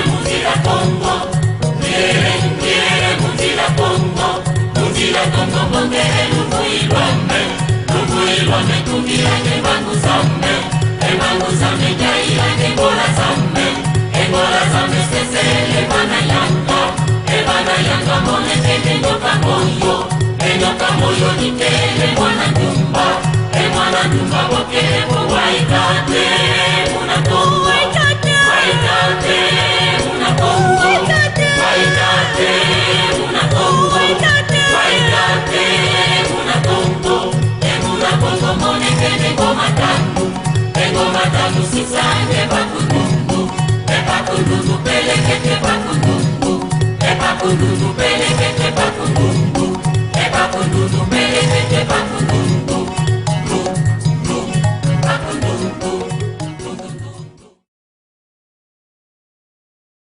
Muzila Congo, Muzila Congo, Muzila Congo, bongere lubuilwame tungirane bangu zambe jairane bola zambe sesele bana yanga mone kene nyoka moyo nikele mwana nyumba wokebo waikate muna Congo waikate muna Congo waikate muna Congo emuna Congo mone kene ngoma tangu sisane bakunungu pelekete bakunungu